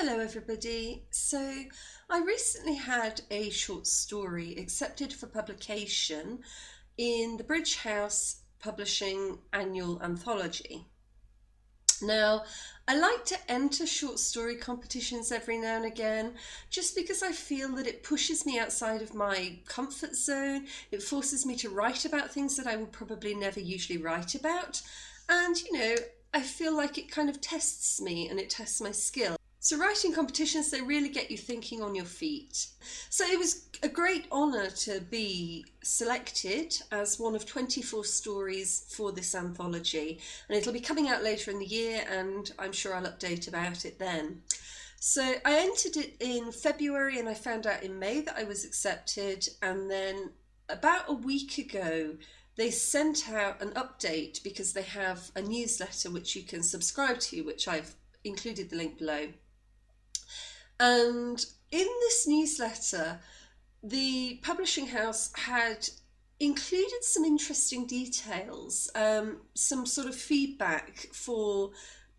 Hello everybody. So I recently had a short story accepted for publication in the Bridge House Publishing annual anthology. Now, I like to enter short story competitions every now and again just because I feel that it pushes me outside of my comfort zone. It forces me to write about things that I would probably never usually write about. And, I feel like it kind of tests me and it tests my skill. So writing competitions, they really get you thinking on your feet. So it was a great honour to be selected as one of 24 stories for this anthology, and it'll be coming out later in the year, and I'm sure I'll update about it then. So I entered it in February and I found out in May that I was accepted, and then about a week ago they sent out an update because they have a newsletter which you can subscribe to, which I've included the link below. And in this newsletter, the publishing house had included some interesting details, some sort of feedback for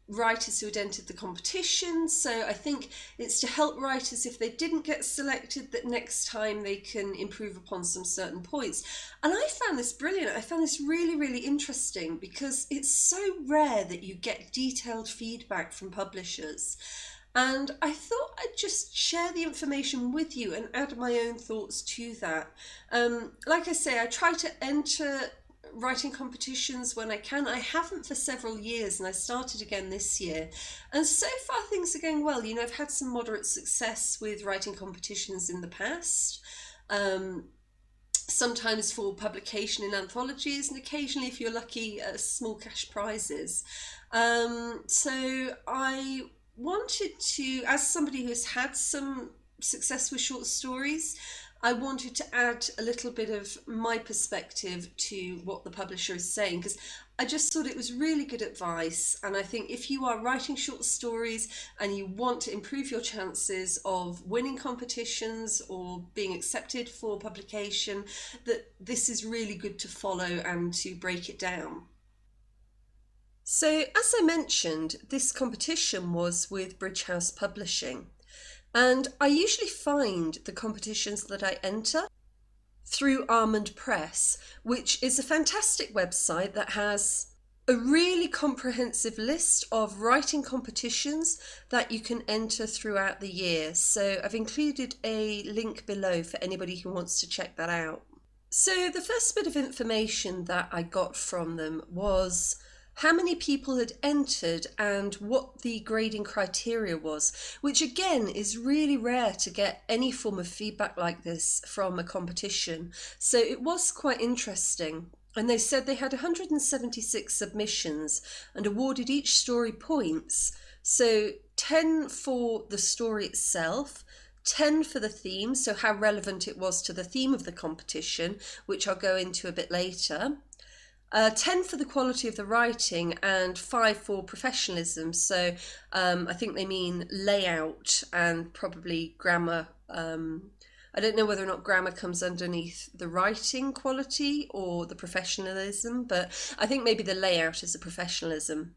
writers who had entered the competition. So I think it's to help writers, if they didn't get selected, that next time they can improve upon some certain points. And I found this brilliant. I found this really, really interesting because it's so rare that you get detailed feedback from publishers. And I thought I'd just share the information with you and add my own thoughts to that. Like I say, I try to enter writing competitions when I can. I haven't for several years, and I started again this year. And so far things are going well. I've had some moderate success with writing competitions in the past. Sometimes for publication in anthologies, and occasionally, if you're lucky, small cash prizes. So I wanted to, as somebody who's had some success with short stories, I wanted to add a little bit of my perspective to what the publisher is saying, because I just thought it was really good advice. And I think if you are writing short stories and you want to improve your chances of winning competitions or being accepted for publication, that this is really good to follow and to break it down. So, as I mentioned, this competition was with Bridge House Publishing, and I usually find the competitions that I enter through Almond Press, which is a fantastic website that has a really comprehensive list of writing competitions that you can enter throughout the year. So I've included a link below for anybody who wants to check that out. So the first bit of information that I got from them was how many people had entered and what the grading criteria was, which again is really rare to get any form of feedback like this from a competition. So it was quite interesting. And they said they had 176 submissions and awarded each story points. So 10 for the story itself, 10 for the theme, so how relevant it was to the theme of the competition, which I'll go into a bit later. 10 for the quality of the writing, and 5 for professionalism. So I think they mean layout and probably grammar. I don't know whether or not grammar comes underneath the writing quality or the professionalism, but I think maybe the layout is the professionalism.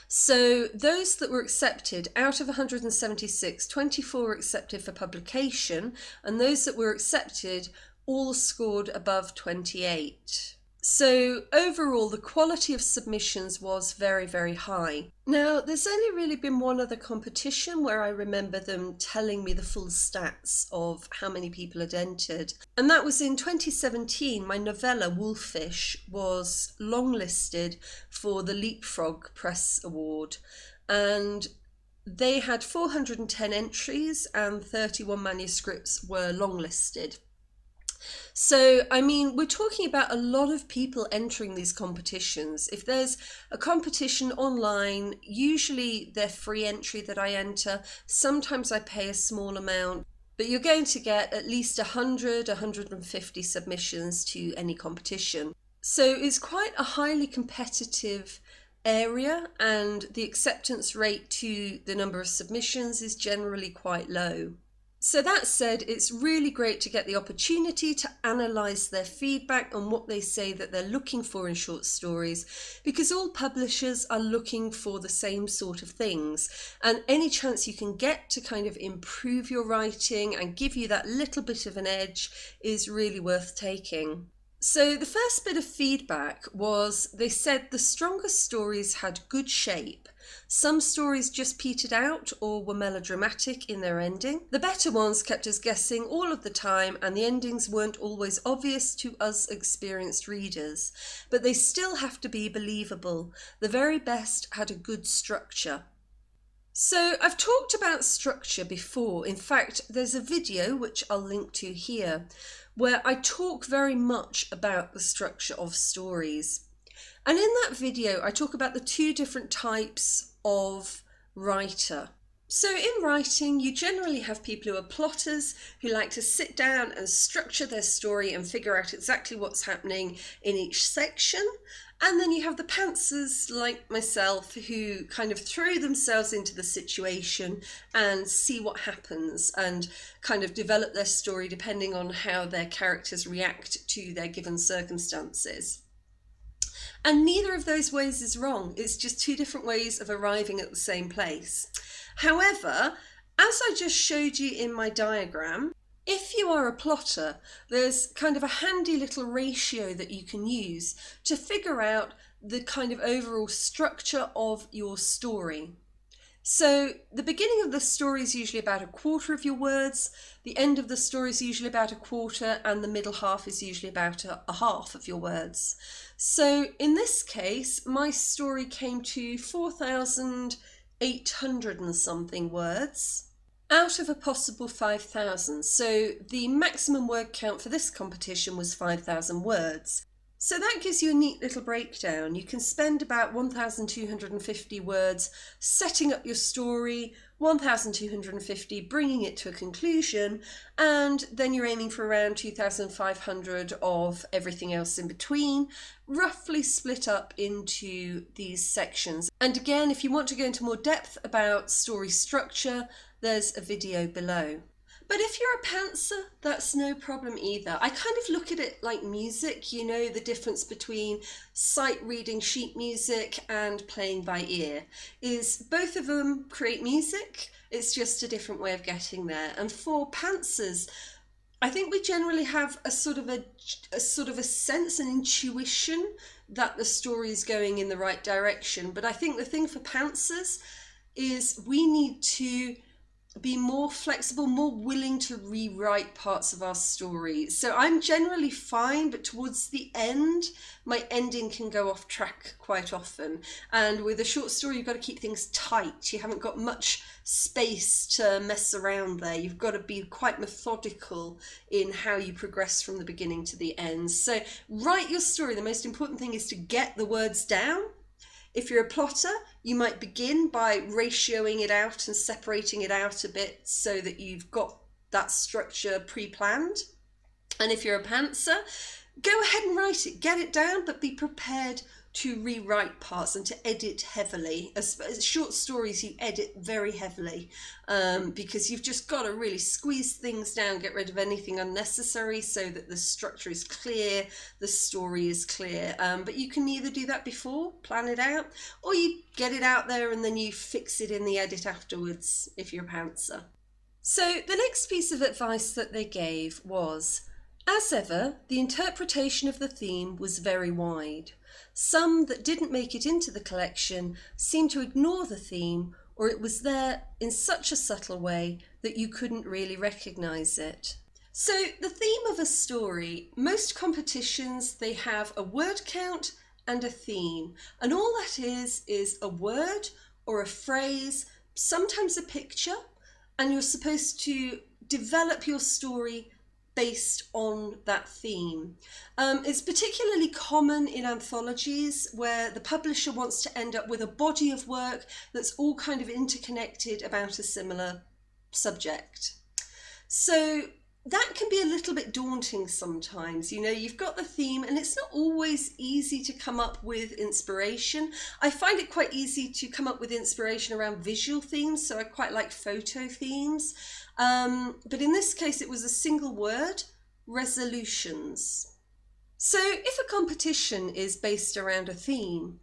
So those that were accepted, out of 176, 24 were accepted for publication, and those that were accepted all scored above 28. So overall, the quality of submissions was very, very high. Now, there's only really been one other competition where I remember them telling me the full stats of how many people had entered. And that was in 2017. My novella, Wolfish, was longlisted for the Leapfrog Press Award. And they had 410 entries and 31 manuscripts were longlisted. So, I mean, we're talking about a lot of people entering these competitions. If there's a competition online, usually they're free entry that I enter. Sometimes I pay a small amount, but you're going to get at least 100, 150 submissions to any competition. So it's quite a highly competitive area, and the acceptance rate to the number of submissions is generally quite low. So that said, it's really great to get the opportunity to analyse their feedback on what they say that they're looking for in short stories, because all publishers are looking for the same sort of things, and any chance you can get to kind of improve your writing and give you that little bit of an edge is really worth taking. So the first bit of feedback was they said the strongest stories had good shape. Some stories just petered out or were melodramatic in their ending. The better ones kept us guessing all of the time, and the endings weren't always obvious to us experienced readers. But they still have to be believable. The very best had a good structure. So I've talked about structure before. In fact, there's a video which I'll link to here where I talk very much about the structure of stories. And in that video, I talk about the two different types of writer. So in writing, you generally have people who are plotters, who like to sit down and structure their story and figure out exactly what's happening in each section. And then you have the pantsers like myself who kind of throw themselves into the situation and see what happens and kind of develop their story depending on how their characters react to their given circumstances. And neither of those ways is wrong. It's just two different ways of arriving at the same place. However, as I just showed you in my diagram, if you are a plotter, there's kind of a handy little ratio that you can use to figure out the kind of overall structure of your story. So the beginning of the story is usually about a quarter of your words, the end of the story is usually about a quarter, and the middle half is usually about a half of your words. So in this case, my story came to 4,800 and something words out of a possible 5,000. So the maximum word count for this competition was 5,000 words. So that gives you a neat little breakdown. You can spend about 1,250 words setting up your story, 1,250 bringing it to a conclusion, and then you're aiming for around 2,500 of everything else in between, roughly split up into these sections. And again, if you want to go into more depth about story structure, there's a video below. But if you're a pantser, that's no problem either. I kind of look at it like music, you know, the difference between sight reading sheet music and playing by ear is both of them create music. It's just a different way of getting there. And for pantsers, I think we generally have a sort of a sense and intuition that the story is going in the right direction. But I think the thing for pantsers is we need to be more flexible, more willing to rewrite parts of our story. So I'm generally fine, but towards the end, my ending can go off track quite often. And with a short story, you've got to keep things tight. You haven't got much space to mess around there. You've got to be quite methodical in how you progress from the beginning to the end. So write your story. The most important thing is to get the words down. If you're a plotter, you might begin by ratioing it out and separating it out a bit so that you've got that structure pre-planned. And if you're a pantser, go ahead and write it, get it down, but be prepared to rewrite parts and to edit heavily. As short stories, you edit very heavily because you've just got to really squeeze things down, get rid of anything unnecessary so that the structure is clear, the story is clear. But you can either do that before, plan it out, or you get it out there and then you fix it in the edit afterwards if you're a pantser. So the next piece of advice that they gave was, as ever, the interpretation of the theme was very wide. Some that didn't make it into the collection seemed to ignore the theme, or it was there in such a subtle way that you couldn't really recognise it. So the theme of a story, most competitions, they have a word count and a theme, and all that is a word or a phrase, sometimes a picture, and you're supposed to develop your story based on that theme. It's particularly common in anthologies where the publisher wants to end up with a body of work that's all kind of interconnected about a similar subject. So that can be a little bit daunting sometimes. You know, you've got the theme and it's not always easy to come up with inspiration. I find it quite easy to come up with inspiration around visual themes, so I quite like photo themes. But in this case, it was a single word: resolutions. So if a competition is based around a theme,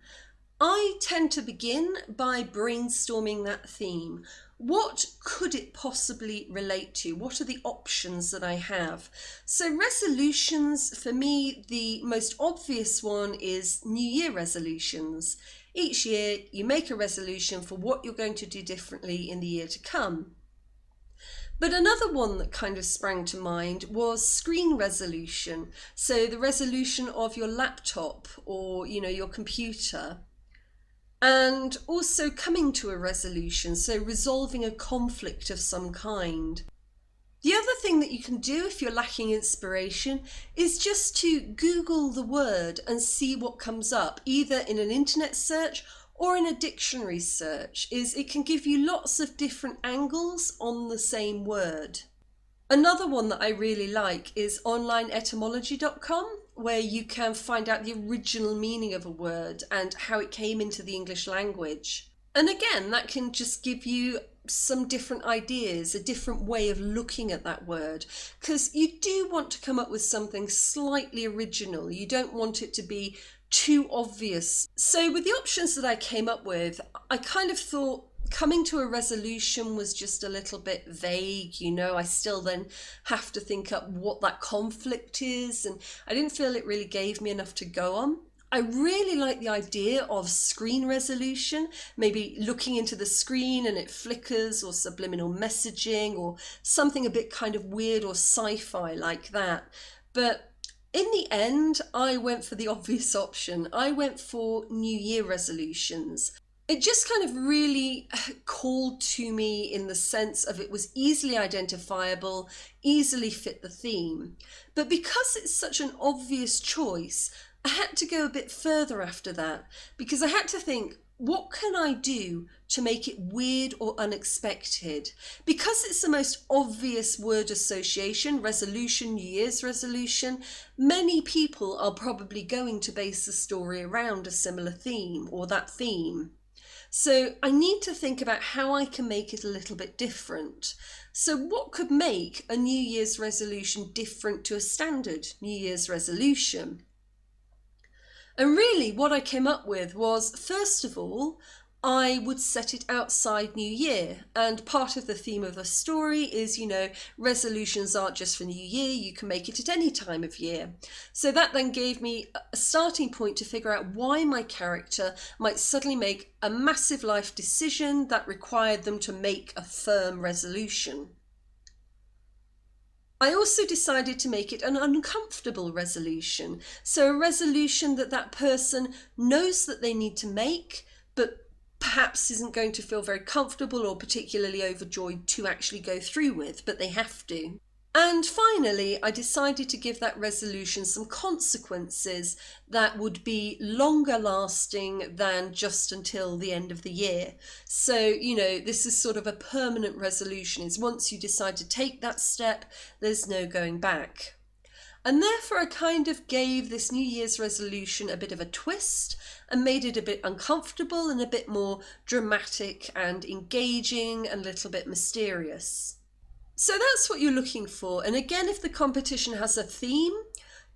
I tend to begin by brainstorming that theme. What could it possibly relate to? What are the options that I have? So resolutions, for me, the most obvious one is New Year resolutions. Each year you make a resolution for what you're going to do differently in the year to come. But another one that kind of sprang to mind was screen resolution. So the resolution of your laptop or, your computer. And also coming to a resolution, so resolving a conflict of some kind. The other thing that you can do if you're lacking inspiration is just to Google the word and see what comes up, either in an internet search or in a dictionary search. It can give you lots of different angles on the same word. Another one that I really like is onlineetymology.com, where you can find out the original meaning of a word and how it came into the English language. And again, that can just give you some different ideas, a different way of looking at that word, because you do want to come up with something slightly original. You don't want it to be too obvious. So with the options that I came up with, I kind of thought coming to a resolution was just a little bit vague. I still then have to think up what that conflict is, and I didn't feel it really gave me enough to go on. I really like the idea of screen resolution, maybe looking into the screen and it flickers, or subliminal messaging, or something a bit kind of weird or sci-fi like that. But in the end, I went for the obvious option. I went for New Year resolutions. It just kind of really called to me in the sense of it was easily identifiable, easily fit the theme. But because it's such an obvious choice, I had to go a bit further after that, because I had to think, what can I do to make it weird or unexpected? Because it's the most obvious word association, resolution, New Year's resolution, many people are probably going to base the story around a similar theme or that theme. So I need to think about how I can make it a little bit different. So what could make a New Year's resolution different to a standard New Year's resolution? And really what I came up with was, first of all, I would set it outside New Year. And part of the theme of the story is, resolutions aren't just for New Year, you can make it at any time of year. So that then gave me a starting point to figure out why my character might suddenly make a massive life decision that required them to make a firm resolution. I also decided to make it an uncomfortable resolution. So a resolution that person knows that they need to make, but perhaps isn't going to feel very comfortable or particularly overjoyed to actually go through with, but they have to. And finally, I decided to give that resolution some consequences that would be longer lasting than just until the end of the year. So, this is sort of a permanent resolution, is once you decide to take that step, there's no going back. And therefore I kind of gave this New Year's resolution a bit of a twist and made it a bit uncomfortable and a bit more dramatic and engaging and a little bit mysterious. So that's what you're looking for. And again, if the competition has a theme,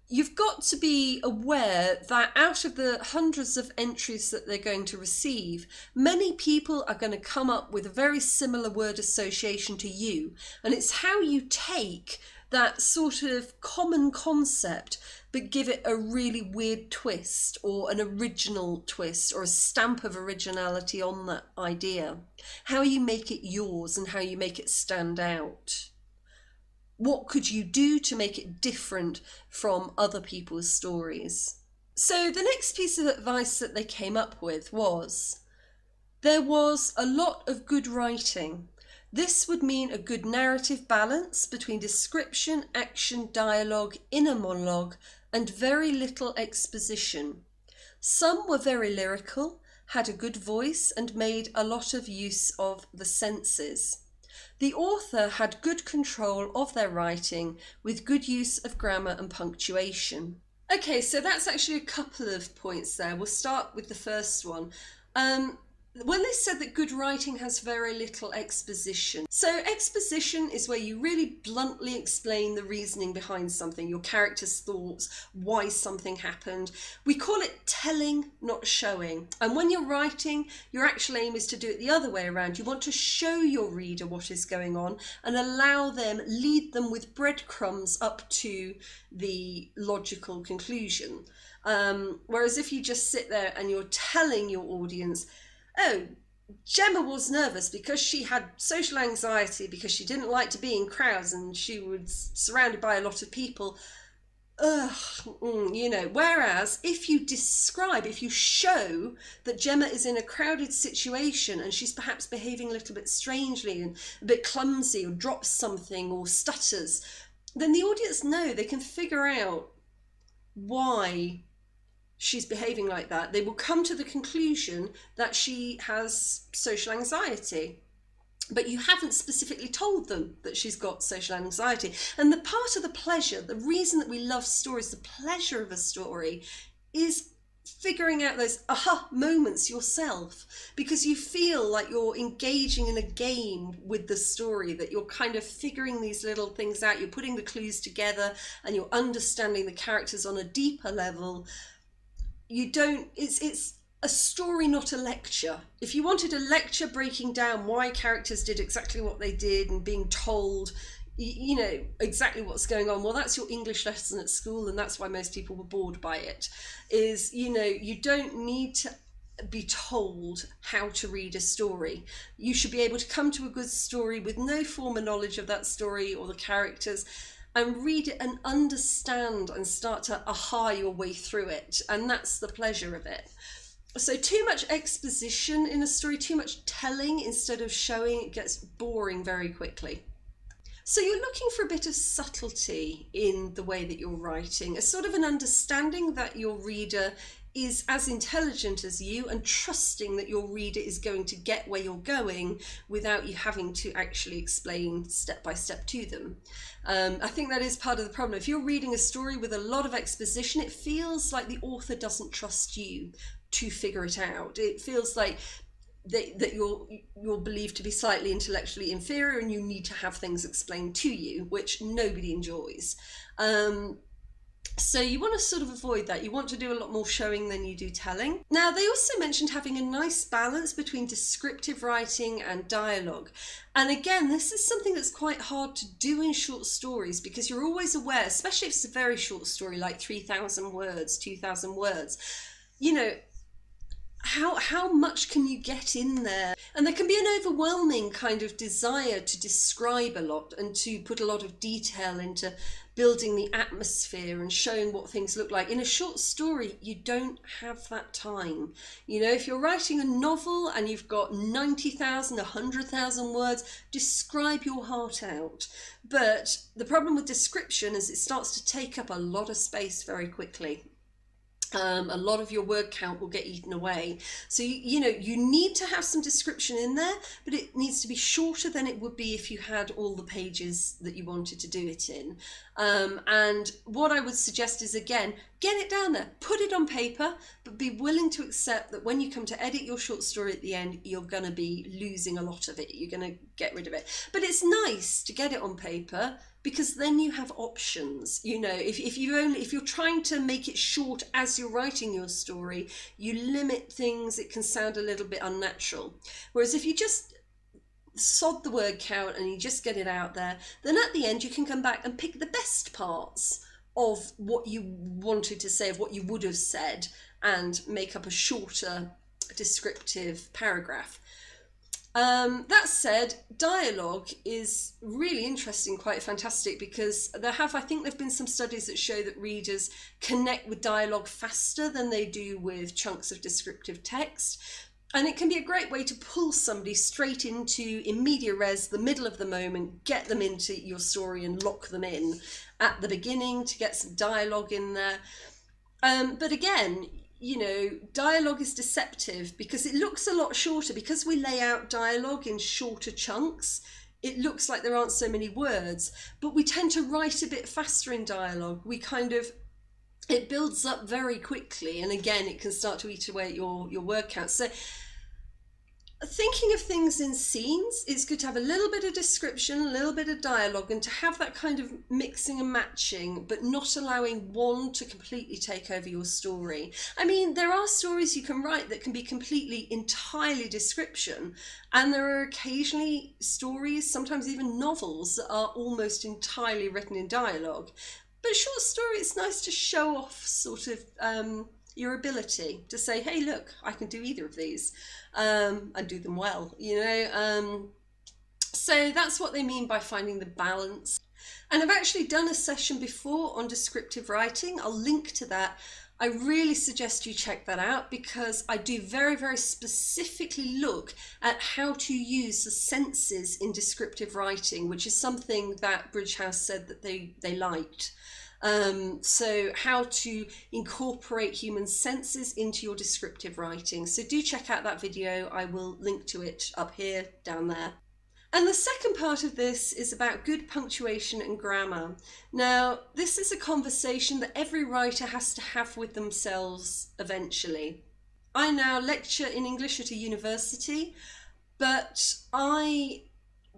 you've got to be aware that out of the hundreds of entries that they're going to receive, many people are going to come up with a very similar word association to you. And it's how you take that sort of common concept but give it a really weird twist or an original twist or a stamp of originality on that idea. How you make it yours and how you make it stand out. What could you do to make it different from other people's stories? So the next piece of advice that they came up with was, there was a lot of good writing. This would mean a good narrative balance between description, action, dialogue, inner monologue, and very little exposition. Some were very lyrical, had a good voice, and made a lot of use of the senses. The author had good control of their writing with good use of grammar and punctuation. Okay, so that's actually a couple of points there. We'll start with the first one. When they said that good writing has very little exposition. So exposition is where you really bluntly explain the reasoning behind something, your character's thoughts, why something happened. We call it telling, not showing. And when you're writing, your actual aim is to do it the other way around. You want to show your reader what is going on and allow them, lead them with breadcrumbs up to the logical conclusion. Whereas if you just sit there and you're telling your audience, oh, Gemma was nervous because she had social anxiety because she didn't like to be in crowds and she was surrounded by a lot of people. Whereas if you describe, if you show that Gemma is in a crowded situation and she's perhaps behaving a little bit strangely and a bit clumsy or drops something or stutters, then the audience know, they can figure out why she's behaving like that. They will come to the conclusion that she has social anxiety. But you haven't specifically told them that she's got social anxiety. And the part of the pleasure, the reason that we love stories, the pleasure of a story, is figuring out those aha moments yourself, because you feel like you're engaging in a game with the story, that you're kind of figuring these little things out, you're putting the clues together and you're understanding the characters on a deeper level. It's a story, not a lecture. If you wanted a lecture breaking down why characters did exactly what they did and being told, exactly what's going on, well, that's your English lesson at school, and that's why most people were bored by it. You don't need to be told how to read a story. You should be able to come to a good story with no former knowledge of that story or the characters, and read it and understand and start to aha your way through it. And that's the pleasure of it. So too much exposition in a story, too much telling instead of showing, it gets boring very quickly. So you're looking for a bit of subtlety in the way that you're writing, a sort of an understanding that your reader is as intelligent as you and trusting that your reader is going to get where you're going without you having to actually explain step by step to them. I think that is part of the problem. If you're reading a story with a lot of exposition, it feels like the author doesn't trust you to figure it out. It feels like that you're believed to be slightly intellectually inferior and you need to have things explained to you, which nobody enjoys. So you want to sort of avoid that. You want to do a lot more showing than you do telling. Now, they also mentioned having a nice balance between descriptive writing and dialogue. And again, this is something that's quite hard to do in short stories, because you're always aware, especially if it's a very short story, like 3,000 words, 2,000 words, how much can you get in there? And there can be an overwhelming kind of desire to describe a lot and to put a lot of detail into building the atmosphere and showing what things look like. In a short story, you don't have that time. If you're writing a novel and you've got 90,000, 100,000 words, describe your heart out. But the problem with description is it starts to take up a lot of space very quickly. A lot of your word count will get eaten away. So, you need to have some description in there, but it needs to be shorter than it would be if you had all the pages that you wanted to do it in. And what I would suggest is, again, get it down there, put it on paper, but be willing to accept that when you come to edit your short story at the end, you're going to be losing a lot of it. You're going to get rid of it. But it's nice to get it on paper, because then you have options. If you're trying to make it short as you're writing your story, you limit things. It can sound a little bit unnatural. Whereas if you just sod the word count and you just get it out there, then at the end you can come back and pick the best parts of what you wanted to say, of what you would have said, and make up a shorter descriptive paragraph. That said, dialogue is really interesting, quite fantastic, because I think there have been some studies that show that readers connect with dialogue faster than they do with chunks of descriptive text. And it can be a great way to pull somebody straight into, in media res, the middle of the moment, get them into your story and lock them in at the beginning to get some dialogue in there. But again, dialogue is deceptive because it looks a lot shorter. Because we lay out dialogue in shorter chunks, it looks like there aren't so many words, but we tend to write a bit faster in dialogue. It builds up very quickly, and again, it can start to eat away at your word count. So thinking of things in scenes, it's good to have a little bit of description, a little bit of dialogue, and to have that kind of mixing and matching, but not allowing one to completely take over your story. I mean, there are stories you can write that can be completely, entirely description, and there are occasionally stories, sometimes even novels, that are almost entirely written in dialogue. But short story, it's nice to show off sort of your ability to say, hey, look, I can do either of these, and do them well, so that's what they mean by finding the balance. And I've actually done a session before on descriptive writing. I'll link to that. I really suggest you check that out, because I do very, very specifically look at how to use the senses in descriptive writing, which is something that Bridgehouse said that they liked. So how to incorporate human senses into your descriptive writing. So do check out that video. I will link to it up here, down there. And the second part of this is about good punctuation and grammar. Now, this is a conversation that every writer has to have with themselves eventually. I now lecture in English at a university, but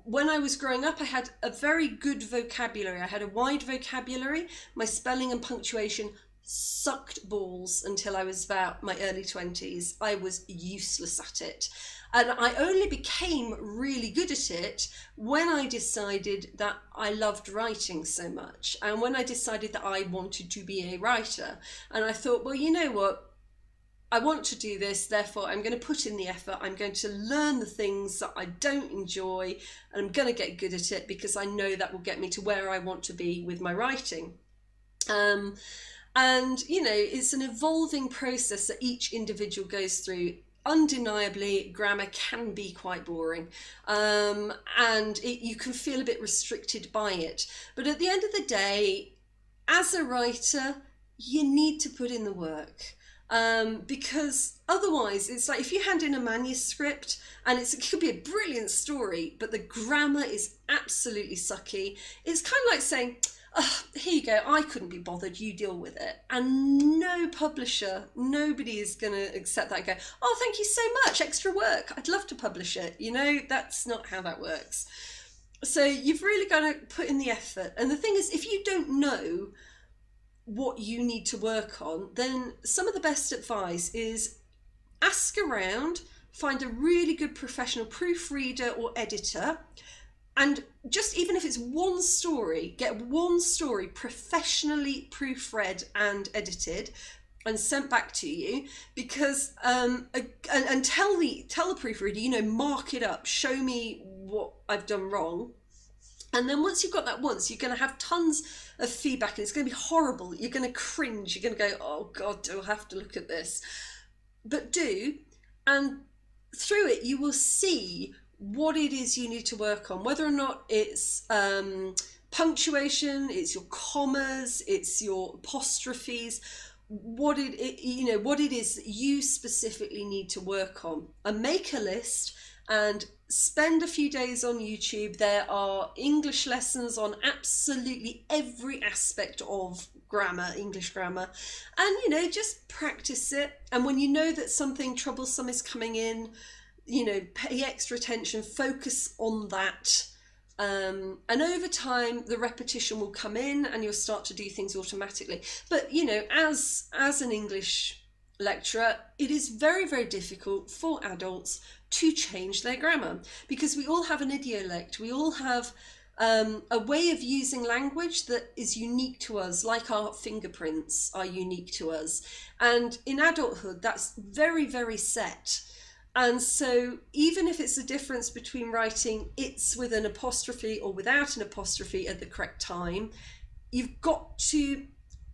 when I was growing up, I had a very good vocabulary. I had a wide vocabulary. My spelling and punctuation sucked balls until I was about my early 20s. I was useless at it. And I only became really good at it when I decided that I loved writing so much, and when I decided that I wanted to be a writer. And I thought, well, you know what? I want to do this, therefore I'm going to put in the effort. I'm going to learn the things that I don't enjoy, and I'm going to get good at it, because I know that will get me to where I want to be with my writing. And, it's an evolving process that each individual goes through. Undeniably, grammar can be quite boring, and you can feel a bit restricted by it. But at the end of the day, as a writer, you need to put in the work. Because otherwise, it's like if you hand in a manuscript and it could be a brilliant story, but the grammar is absolutely sucky. It's kind of like saying, oh, here you go, I couldn't be bothered, you deal with it. And no publisher, nobody is going to accept that and go, oh, thank you so much, extra work, I'd love to publish it. That's not how that works. So you've really got to put in the effort. And the thing is, if you don't know what you need to work on, then some of the best advice is ask around, find a really good professional proofreader or editor, and just, even if it's one story, get one story professionally proofread and edited and sent back to you, because and tell the proofreader, mark it up, show me what I've done wrong. And then once you've got that once, you're going to have tons of feedback, and it's going to be horrible. You're going to cringe. You're going to go, oh God, do I have to look at this? But do, and through it, you will see what it is you need to work on, whether or not it's punctuation, it's your commas, it's your apostrophes, what it is that you specifically need to work on. And make a list and spend a few days on YouTube. There are English lessons on absolutely every aspect of grammar, English grammar, and just practice it. And when you know that something troublesome is coming in, pay extra attention, focus on that. And over time, the repetition will come in and you'll start to do things automatically. But, as an English lecturer, it is very, very difficult for adults to change their grammar, because we all have an idiolect. We all have a way of using language that is unique to us, like our fingerprints are unique to us. And in adulthood, that's very, very set. And so even if it's a difference between writing it's with an apostrophe or without an apostrophe at the correct time, you've got to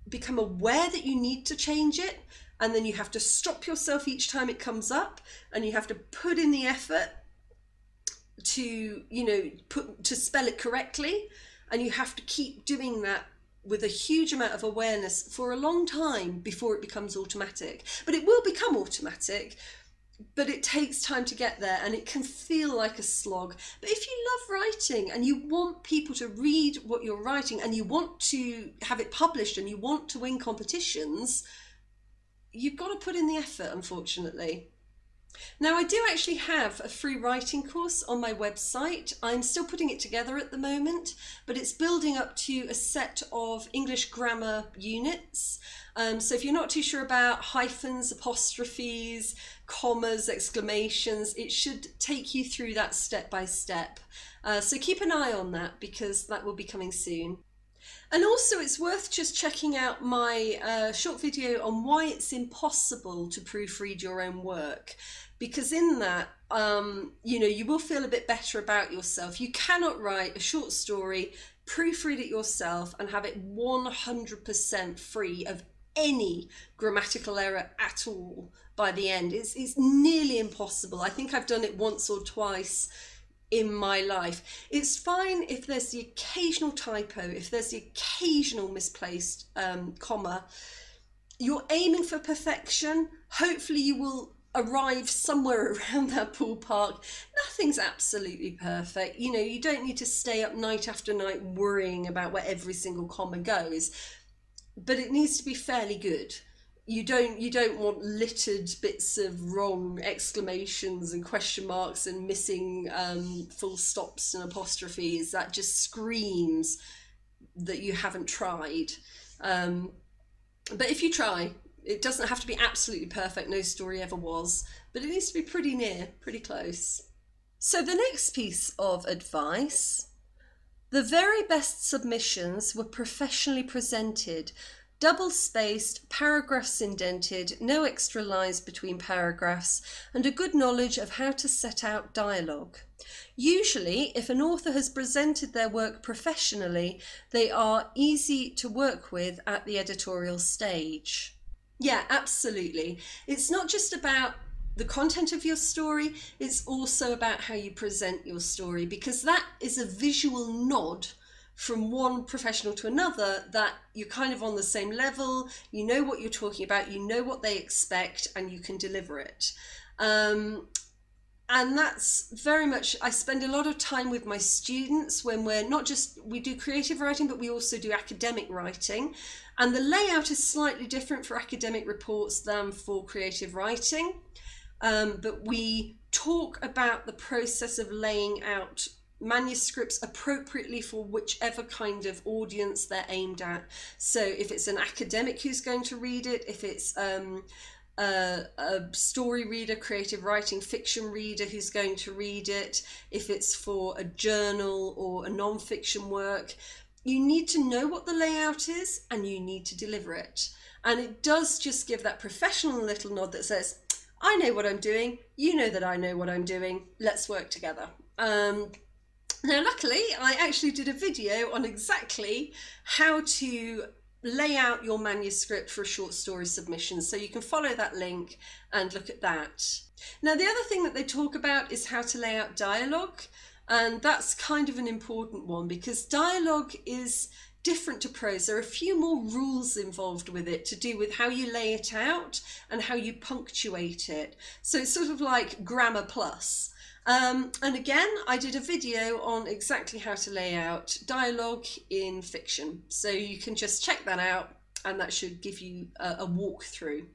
become aware that you need to change it, and then you have to stop yourself each time it comes up, and you have to put in the effort to spell it correctly, and you have to keep doing that with a huge amount of awareness for a long time before it becomes automatic. But it will become automatic but it takes time to get there and it can feel like a slog. But if you love writing and you want people to read what you're writing and you want to have it published and you want to win competitions, you've got to put in the effort, unfortunately. Now, I do actually have a free writing course on my website. I'm still putting it together at the moment, but it's building up to a set of English grammar units. So if you're not too sure about hyphens, apostrophes, commas, exclamations, it should take you through that step by step. So keep an eye on that because that will be coming soon. And also it's worth just checking out my short video on why it's impossible to proofread your own work. Because in that, you will feel a bit better about yourself. You cannot write a short story, proofread it yourself and have it 100% free of any grammatical error at all by the end. It's nearly impossible. I think I've done it once or twice in my life. It's fine if there's the occasional typo, if there's the occasional misplaced comma. You're aiming for perfection. Hopefully you will arrive somewhere around that ballpark. Nothing's absolutely perfect. You don't need to stay up night after night worrying about where every single comma goes, but it needs to be fairly good. You don't want littered bits of wrong exclamations and question marks and missing full stops and apostrophes. That just screams that you haven't tried. But if you try, it doesn't have to be absolutely perfect. No story ever was, but it needs to be pretty near, pretty close. So the next piece of advice: the very best submissions were professionally presented, double-spaced, paragraphs indented, no extra lines between paragraphs, and a good knowledge of how to set out dialogue. Usually, if an author has presented their work professionally, they are easy to work with at the editorial stage. Yeah, absolutely. It's not just about the content of your story, it's also about how you present your story, because that is a visual nod from one professional to another that you're kind of on the same level, you know what you're talking about, you know what they expect, and you can deliver it. And that's very much, I spend a lot of time with my students when we do creative writing, but we also do academic writing. And the layout is slightly different for academic reports than for creative writing. But we talk about the process of laying out manuscripts appropriately for whichever kind of audience they're aimed at. So if it's an academic who's going to read it, if it's a story reader, creative writing, fiction reader who's going to read it, if it's for a journal or a non-fiction work, you need to know what the layout is and you need to deliver it. And it does just give that professional little nod that says, I know what I'm doing, you know that I know what I'm doing, let's work together. Now, luckily, I actually did a video on exactly how to lay out your manuscript for a short story submission, so you can follow that link and look at that. Now, the other thing that they talk about is how to lay out dialogue, and that's kind of an important one because dialogue is different to prose. There are a few more rules involved with it to do with how you lay it out and how you punctuate it. So it's sort of like grammar plus. And again, I did a video on exactly how to lay out dialogue in fiction. So you can just check that out and that should give you a walkthrough.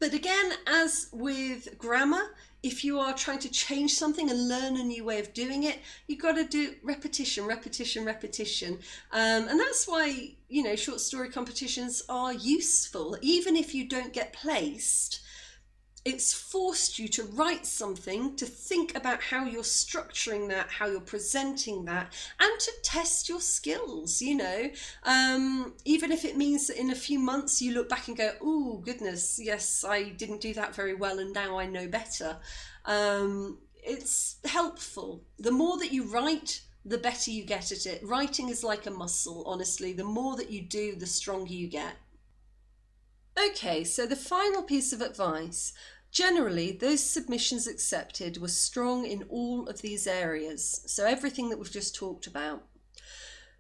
But again, as with grammar, if you are trying to change something and learn a new way of doing it, you've got to do repetition, repetition, repetition. And that's why, short story competitions are useful. Even if you don't get placed, it's forced you to write something, to think about how you're structuring that, how you're presenting that, and to test your skills, even if it means that in a few months you look back and go, oh goodness, yes, I didn't do that very well and now I know better. It's helpful. The more that you write, the better you get at it. Writing is like a muscle, honestly. The more that you do, the stronger you get. Okay, so the final piece of advice. Generally, those submissions accepted were strong in all of these areas, so everything that we've just talked about.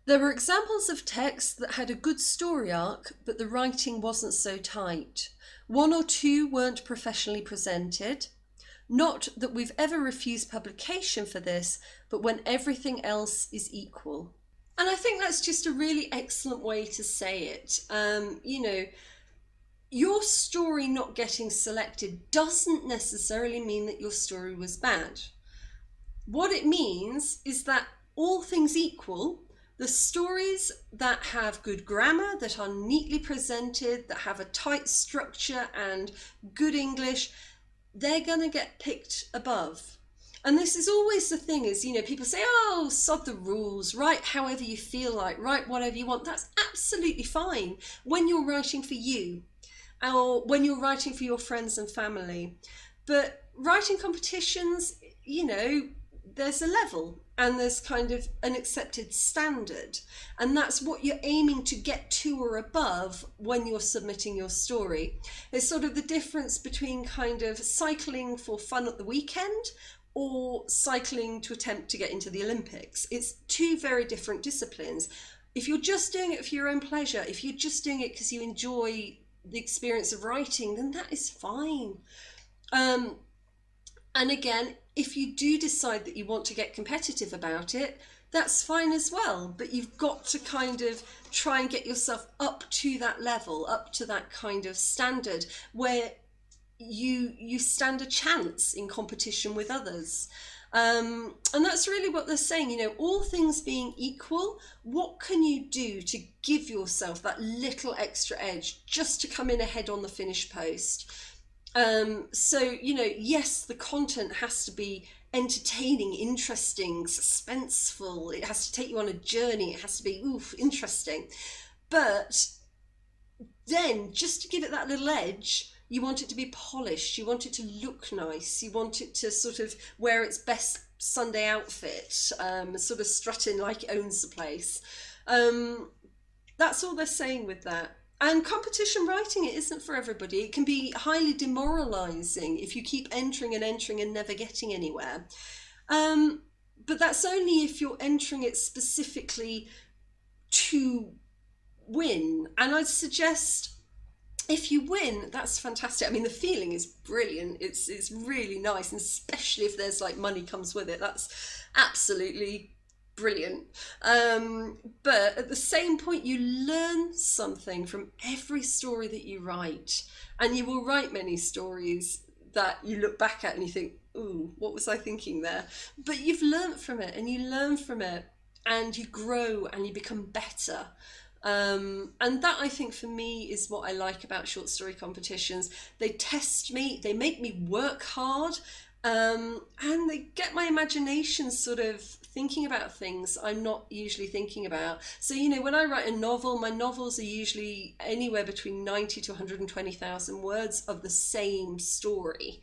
There were examples of text that had a good story arc, but the writing wasn't so tight. One or two weren't professionally presented. Not that we've ever refused publication for this, but when everything else is equal. And I think that's just a really excellent way to say it. Your story not getting selected doesn't necessarily mean that your story was bad. What it means is that, all things equal, the stories that have good grammar, that are neatly presented, that have a tight structure and good English, they're going to get picked above. And this is always the thing, is, people say, oh, sod the rules, write however you feel like, write whatever you want. That's absolutely fine when you're writing for you, or when you're writing for your friends and family. But writing competitions, there's a level and there's kind of an accepted standard, and that's what you're aiming to get to or above when you're submitting your story. It's sort of the difference between kind of cycling for fun at the weekend or cycling to attempt to get into the Olympics. It's two very different disciplines. If you're just doing it for your own pleasure, if you're just doing it because you enjoy the experience of writing, then that is fine. And again, if you do decide that you want to get competitive about it, that's fine as well. But you've got to kind of try and get yourself up to that level, up to that kind of standard where you stand a chance in competition with others. And that's really what they're saying, all things being equal, what can you do to give yourself that little extra edge just to come in ahead on the finish post? So, yes, the content has to be entertaining, interesting, suspenseful. It has to take you on a journey. It has to be, interesting. But then, just to give it that little edge, you want it to be polished. You want it to look nice. You want it to sort of wear its best Sunday outfit, sort of strutting like it owns the place. That's all they're saying with that. And competition writing, it isn't for everybody. It can be highly demoralizing if you keep entering and never getting anywhere. But that's only if you're entering it specifically to win. And I'd suggest, if you win, that's fantastic. I mean, the feeling is brilliant. It's really nice, and especially if there's like money comes with it, that's absolutely brilliant. But at the same point, you learn something from every story that you write, and you will write many stories that you look back at and you think, ooh, what was I thinking there? But you've learned from it, and you learn from it, and you grow and you become better. And that, I think, for me, is what I like about short story competitions. They test me, they make me work hard, and they get my imagination sort of thinking about things I'm not usually thinking about. So, when I write a novel, my novels are usually anywhere between 90 to 120,000 words of the same story.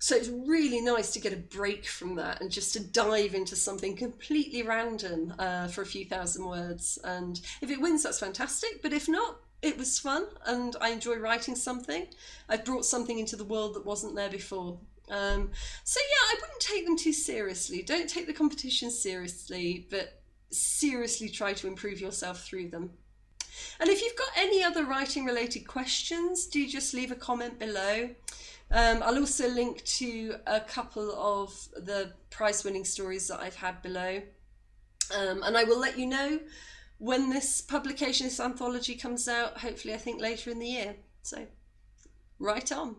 So it's really nice to get a break from that and just to dive into something completely random for a few thousand words. And if it wins, that's fantastic. But if not, it was fun and I enjoy writing something. I've brought something into the world that wasn't there before. So yeah, I wouldn't take them too seriously. Don't take the competition seriously, but seriously try to improve yourself through them. And if you've got any other writing related questions, do just leave a comment below. I'll also link to a couple of the prize winning stories that I've had below. And I will let you know when this publication, this anthology, comes out, hopefully I think later in the year. So, right on.